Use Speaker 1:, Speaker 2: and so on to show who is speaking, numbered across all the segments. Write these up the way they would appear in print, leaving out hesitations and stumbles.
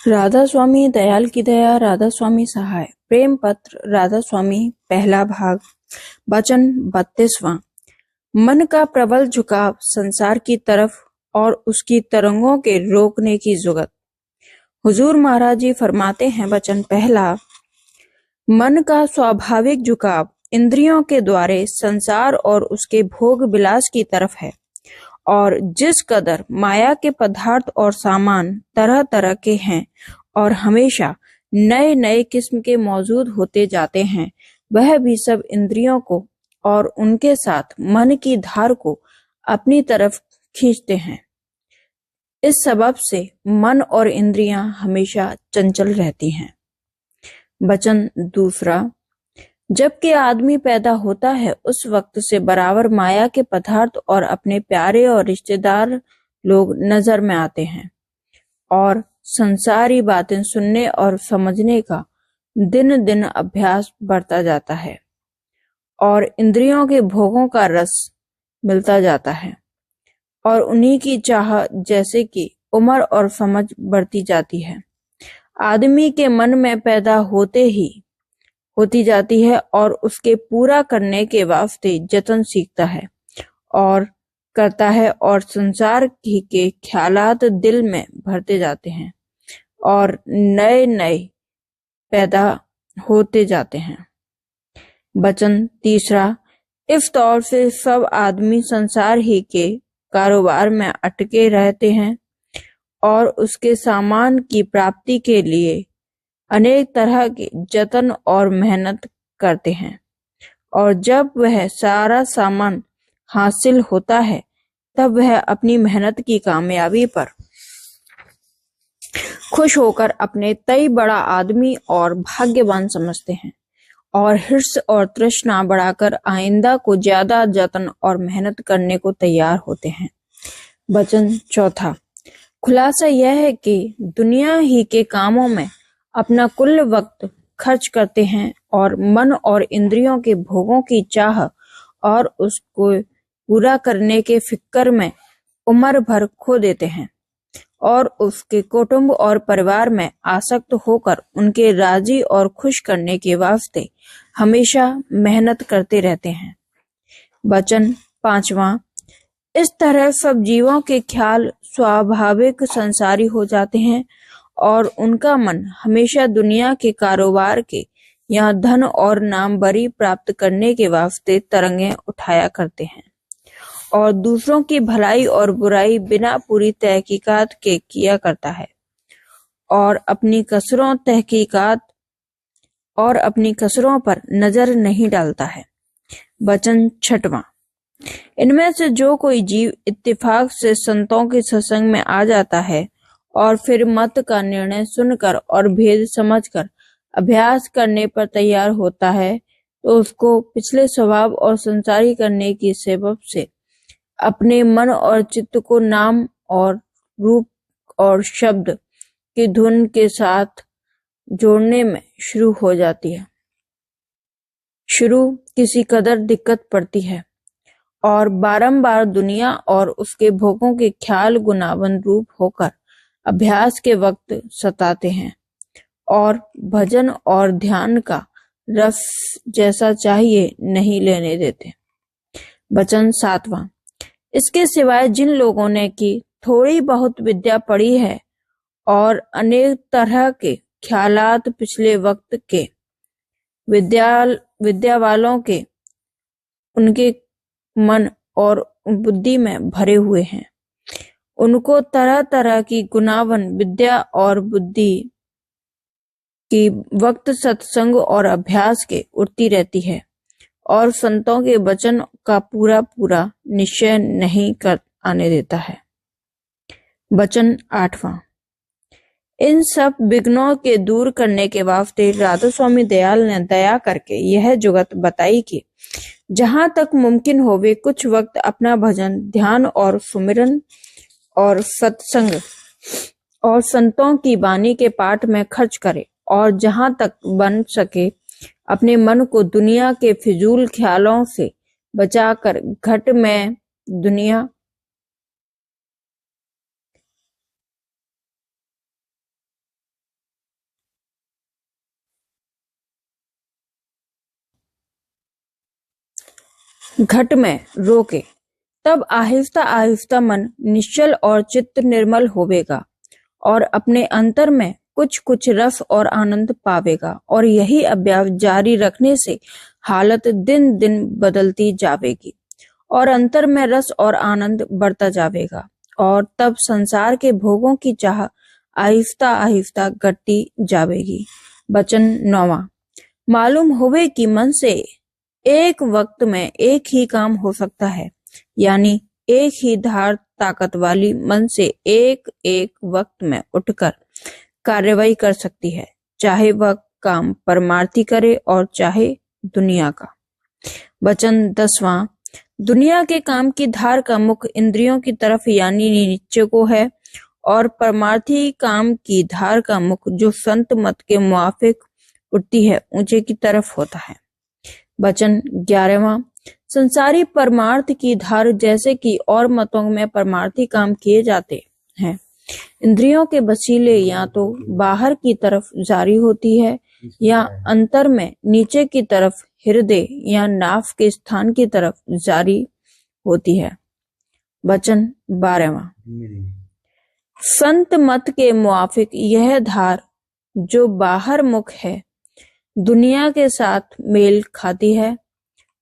Speaker 1: राधा स्वामी दयाल की दया राधा स्वामी सहाय प्रेम पत्र राधा स्वामी पहला भाग वचन 32वां। मन का प्रबल झुकाव संसार की तरफ और उसकी तरंगों के रोकने की जुगत। हुजूर महाराज जी फरमाते हैं, वचन पहला, मन का स्वाभाविक झुकाव इंद्रियों के द्वारे संसार और उसके भोग विलास की तरफ है, और जिस कदर माया के पदार्थ और सामान तरह तरह के हैं और हमेशा नए नए किस्म के मौजूद होते जाते हैं, वह भी सब इंद्रियों को और उनके साथ मन की धार को अपनी तरफ खींचते हैं। इस सबब से मन और इंद्रियां हमेशा चंचल रहती हैं। वचन दूसरा, जबकि आदमी पैदा होता है उस वक्त से बराबर माया के पदार्थ और अपने प्यारे और रिश्तेदार लोग नजर में आते हैं, और संसारी बातें सुनने और समझने का दिन दिन अभ्यास बढ़ता जाता है, और इंद्रियों के भोगों का रस मिलता जाता है, और उन्हीं की चाह जैसे कि उम्र और समझ बढ़ती जाती है। आदमी के मन में पैदा होती जाती है और उसके पूरा करने के वास्ते जतन सीखता है और करता है, और संसार के ख्यालात दिल में भरते जाते हैं और नए नए पैदा होते जाते हैं। वचन तीसरा, इस तौर से सब आदमी संसार ही के कारोबार में अटके रहते हैं और उसके सामान की प्राप्ति के लिए अनेक तरह के जतन और मेहनत करते हैं, और जब वह सारा सामान हासिल होता है तब वह अपनी मेहनत की कामयाबी पर खुश होकर अपने तय बड़ा आदमी और भाग्यवान समझते हैं, और हिर्स और तृष्णा बढ़ाकर आइंदा को ज्यादा जतन और मेहनत करने को तैयार होते हैं। वचन चौथा, खुलासा यह है कि दुनिया ही के कामों में अपना कुल वक्त खर्च करते हैं और मन और इंद्रियों के भोगों की चाह और उसको पूरा करने के फिक्र में उम्र भर खो देते हैं, और उसके कुटुंब और परिवार में आसक्त होकर उनके राजी और खुश करने के वास्ते हमेशा मेहनत करते रहते हैं। वचन पांचवा, इस तरह सब जीवों के ख्याल स्वाभाविक संसारी हो जाते हैं और उनका मन हमेशा दुनिया के कारोबार के या धन और नामवरी प्राप्त करने के वास्ते तरंगे उठाया करते हैं, और दूसरों की भलाई और बुराई बिना पूरी तहकीकात के किया करता है, और अपनी कसरों पर नजर नहीं डालता है। वचन छठवां, इनमें से जो कोई जीव इत्तेफाक से संतों के सत्संग में आ जाता है और फिर मत का निर्णय सुनकर और भेद समझकर अभ्यास करने पर तैयार होता है, तो उसको पिछले स्वभाव और संसारी करने की सेबब से अपने मन और चित्त को नाम और रूप और शब्द की धुन के साथ जोड़ने में शुरू हो जाती है। शुरू किसी कदर दिक्कत पड़ती है, और बारंबार दुनिया और उसके भोगों के ख्याल गुनावन रूप होकर अभ्यास के वक्त सताते हैं और भजन और ध्यान का रस जैसा चाहिए नहीं लेने देते। वचन सातवां, इसके सिवाय जिन लोगों ने की थोड़ी बहुत विद्या पढ़ी है और अनेक तरह के ख्यालात पिछले वक्त के विद्या वालों के उनके मन और बुद्धि में भरे हुए हैं, उनको तरह तरह की गुनावन विद्या और बुद्धि की वक्त सत्संग और अभ्यास के उठती रहती है, और संतों के वचन का पूरा पूरा निश्चय नहीं कर आने देता है। वचन आठवां, इन सब विघ्नों के दूर करने के वास्ते राधा स्वामी दयाल ने दया करके यह जुगत बताई कि जहां तक मुमकिन होवे कुछ वक्त अपना भजन ध्यान और सुमिरन और सत्संग और संतों की वाणी के पाठ में खर्च करे, और जहां तक बन सके अपने मन को दुनिया के फिजूल ख्यालों से बचाकर घट में दुनिया घट में रोके, तब आहिस्ता आहिस्ता मन निश्चल और चित्त निर्मल होवेगा और अपने अंतर में कुछ कुछ रस और आनंद पावेगा, और यही अभ्यास जारी रखने से हालत दिन दिन बदलती जावेगी और अंतर में रस और आनंद बढ़ता जावेगा, और तब संसार के भोगों की चाह आहिस्ता आहिस्ता घटती जावेगी। वचन 9वां। मालूम होवे कि मन से एक वक्त में एक ही काम हो सकता है, यानी एक ही धार ताकत वाली मन से एक एक वक्त में उठकर कार्यवाही कर सकती है, चाहे वह काम परमार्थी करे और चाहे दुनिया का। वचन 10वां। दुनिया के काम की धार का मुख इंद्रियों की तरफ यानी नीचे को है, और परमार्थी काम की धार का मुख जो संत मत के मुआफिक उठती है ऊंचे की तरफ होता है। वचन 11वां। संसारी परमार्थ की धार जैसे कि और मतों में परमार्थी काम किए जाते हैं, इंद्रियों के वसीले या तो बाहर की तरफ जारी होती है या अंतर में नीचे की तरफ हृदय या नाभ के स्थान की तरफ जारी होती है। वचन 12वां। संत मत के मुआफिक यह धार जो बाहर मुख है दुनिया के साथ मेल खाती है,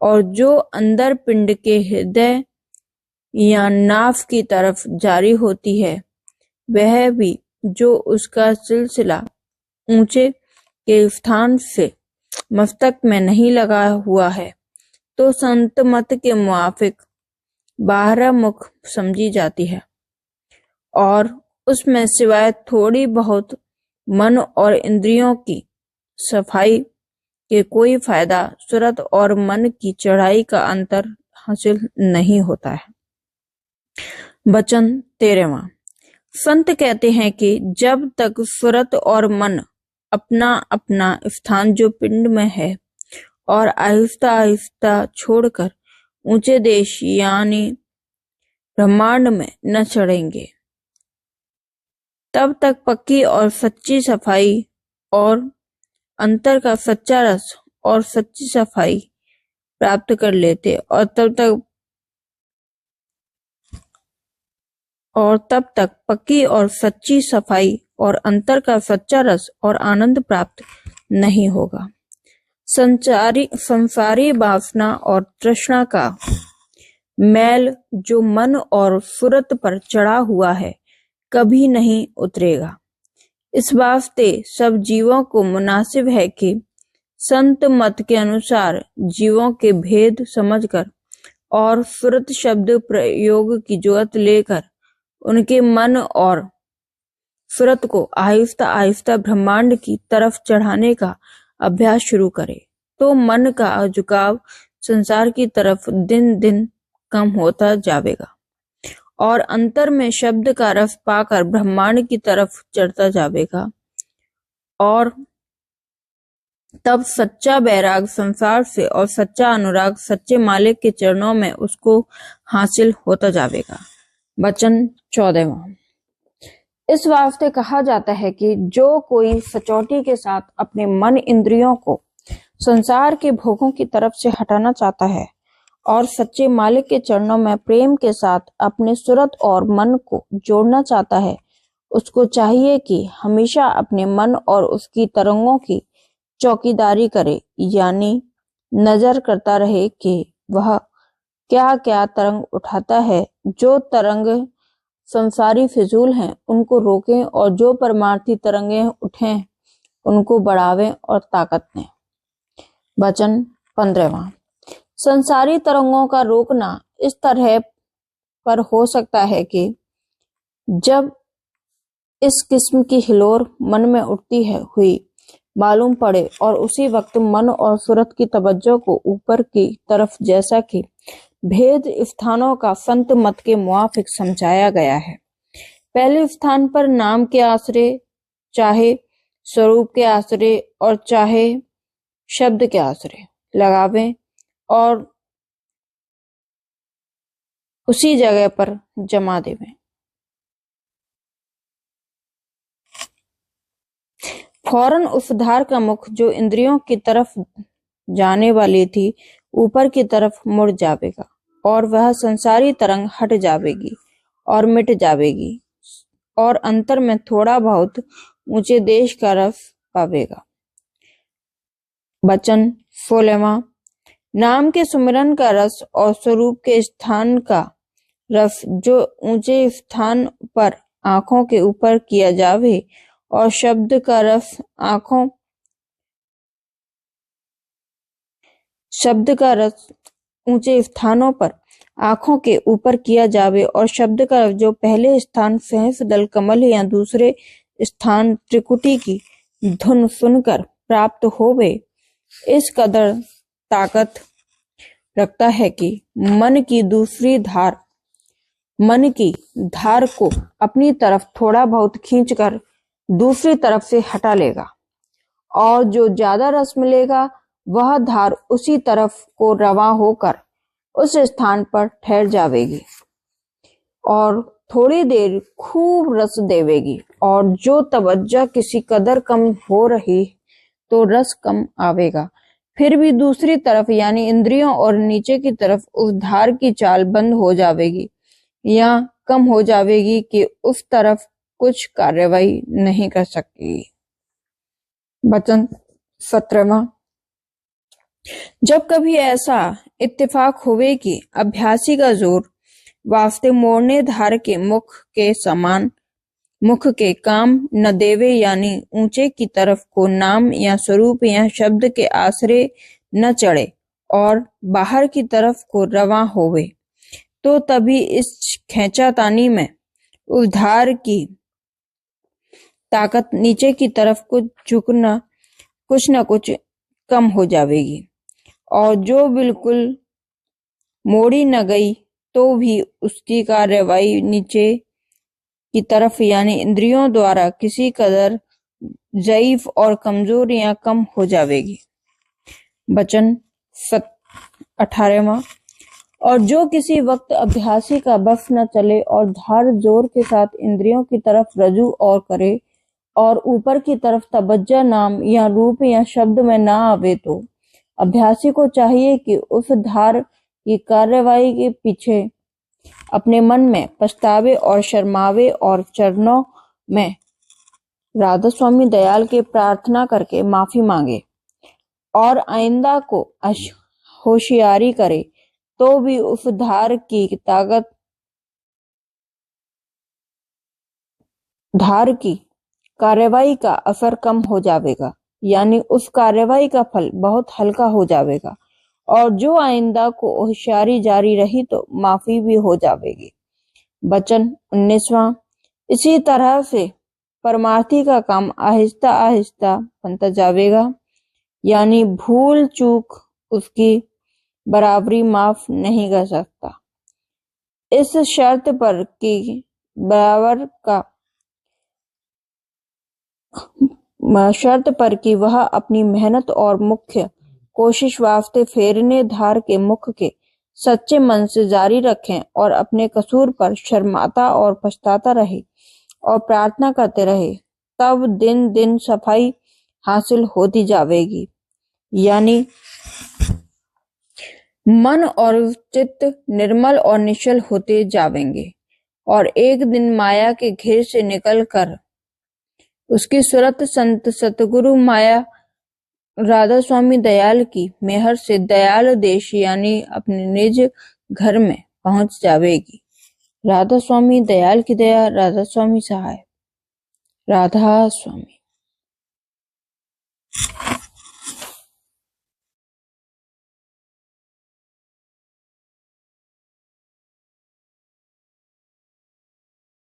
Speaker 1: और जो अंदर पिंड के हृदय या नाभ की तरफ जारी होती है वह भी जो उसका सिलसिला ऊंचे के स्थान से मस्तक में नहीं लगा हुआ है तो संत मत के मुआफिक बाहरा मुख समझी जाती है, और उसमें सिवाय थोड़ी बहुत मन और इंद्रियों की सफाई के कोई फायदा सुरत और मन की चढ़ाई का अंतर हासिल नहीं होता है। वचन 13वां। संत कहते हैं कि जब तक सुरत और मन अपना अपना स्थान जो पिंड में है और आहिस्ता आहिस्ता छोड़कर ऊंचे देश यानी ब्रह्मांड में न चढ़ेंगे, तब तक पक्की और सच्ची सफाई और अंतर का सच्चा रस और सच्ची सफाई प्राप्त कर लेते, और तब तक पक्की और सच्ची सफाई और अंतर का सच्चा रस और आनंद प्राप्त नहीं होगा। संसारी वासना और तृष्णा का मैल जो मन और सुरत पर चढ़ा हुआ है कभी नहीं उतरेगा। इस वास्ते सब जीवों को मुनासिब है कि संत मत के अनुसार जीवों के भेद समझकर और सुरत शब्द प्रयोग की जरूरत लेकर उनके मन और सुरत को आहिस्ता आहिस्ता ब्रह्मांड की तरफ चढ़ाने का अभ्यास शुरू करे, तो मन का झुकाव संसार की तरफ दिन दिन कम होता जाएगा और अंतर में शब्द का रस पाकर ब्रह्मांड की तरफ चढ़ता जाएगा, और तब सच्चा बैराग संसार से और सच्चा अनुराग सच्चे मालिक के चरणों में उसको हासिल होता जाएगा। वचन 14वां। इस वास्ते कहा जाता है कि जो कोई सचोटी के साथ अपने मन इंद्रियों को संसार के भोगों की तरफ से हटाना चाहता है और सच्चे मालिक के चरणों में प्रेम के साथ अपने सुरत और मन को जोड़ना चाहता है, उसको चाहिए कि हमेशा अपने मन और उसकी तरंगों की चौकीदारी करे, यानी नजर करता रहे कि वह क्या क्या तरंग उठाता है। जो तरंग संसारी फिजूल हैं उनको रोकें, और जो परमार्थी तरंगें उठें उनको बढ़ावें और ताकत दें। वचन 15वां। संसारी तरंगों का रोकना इस तरह पर हो सकता है कि जब इस किस्म की हिलोर मन में उठती है हुई मालूम पड़े और उसी वक्त मन और सुरत की तवज्जो को ऊपर की तरफ, जैसा कि भेद स्थानों का संत मत के मुआफिक समझाया गया है, पहले स्थान पर नाम के आश्रय, चाहे स्वरूप के आश्रय और चाहे शब्द के आश्रय लगावें और उसी जगह पर जमा देवें। फौरन उस धार का मुख जो इंद्रियों की तरफ जाने वाली थी ऊपर की तरफ मुड़ जावेगा और वह संसारी तरंग हट जावेगी और मिट जावेगी और अंतर में थोड़ा बहुत ऊंचे देश का रस पावेगा। वचन 16वां। नाम के सुमिरन का रस और स्वरूप के स्थान का रस जो ऊंचे स्थान पर आंखों के ऊपर किया जावे और शब्द का रस ऊंचे स्थानों पर आंखों के ऊपर किया जावे और शब्द का रस जो पहले स्थान सहस दल कमल या दूसरे स्थान त्रिकुटी की धुन सुनकर प्राप्त होवे, इस कदर ताकत रखता है कि मन की धार को अपनी तरफ थोड़ा बहुत खींचकर दूसरी तरफ से हटा लेगा और जो ज्यादा रस मिलेगा वह धार उसी तरफ को रवां होकर उस स्थान पर ठहर जावेगी और थोड़ी देर खूब रस देवेगी और जो तवज्जो किसी कदर कम हो रही तो रस कम आवेगा। फिर भी दूसरी तरफ यानी इंद्रियों और नीचे की तरफ उस धार की चाल बंद हो जावेगी या कम हो जावेगी कि उस तरफ कुछ कार्यवाही नहीं कर सकेगी। वचन 17वां। जब कभी ऐसा इत्तेफाक होवे कि अभ्यासी का जोर वास्ते मोड़ने धार के मुख के काम न देवे यानी ऊंचे की तरफ को नाम या स्वरूप या शब्द के आश्रय न चढ़े और बाहर की तरफ को रवां होवे, तो तभी इस खेंचातानी में उस धार की ताकत नीचे की तरफ कुछ न कुछ कम हो जावेगी और जो बिल्कुल मोड़ी न गई तो भी उसकी कार्यवाही नीचे की तरफ यानी इंद्रियों द्वारा किसी कदर ज़ईफ और कमजोर या कम हो जावेगी। वचन 18वां। और जो किसी वक्त अभ्यासी का बस न चले और धार जोर के साथ इंद्रियों की तरफ रजू और करे और ऊपर की तरफ तवज्जो नाम या रूप या शब्द में ना आवे, तो अभ्यासी को चाहिए कि उस धार की कार्यवाही के पीछे अपने मन में पछतावे और शर्मावे और चरणों में राधा स्वामी दयाल के प्रार्थना करके माफी मांगे और आइंदा को होशियारी करे, तो भी उस धार की कार्यवाही का असर कम हो जाएगा यानी उस कार्यवाही का फल बहुत हल्का हो जाएगा और जो आइंदा को होशियारी जारी रही तो माफी भी हो जाएगी। वचन 19वां। इसी तरह से परमार्थी का काम आहिस्ता आहिस्ता बनता जाएगा यानी भूल चूक उसकी बराबरी माफ नहीं कर सकता, इस शर्त पर कि वह अपनी मेहनत और मुख्य कोशिश वास्ते फेरने धार के मुख के सच्चे मन से जारी रखें और अपने कसूर पर शर्माता और पछताता रहे और प्रार्थना करते रहे, तब दिन दिन सफाई हासिल होती जाएगी यानी मन और चित्त निर्मल और निश्चल होते जावेंगे और एक दिन माया के घेर से निकलकर उसकी सूरत संत सतगुरु माया राधा स्वामी दयाल की मेहर से दयाल देश यानी अपने निज घर में पहुंच जावेगी। राधा स्वामी दयाल की दया, राधा स्वामी सहाय। राधा स्वामी।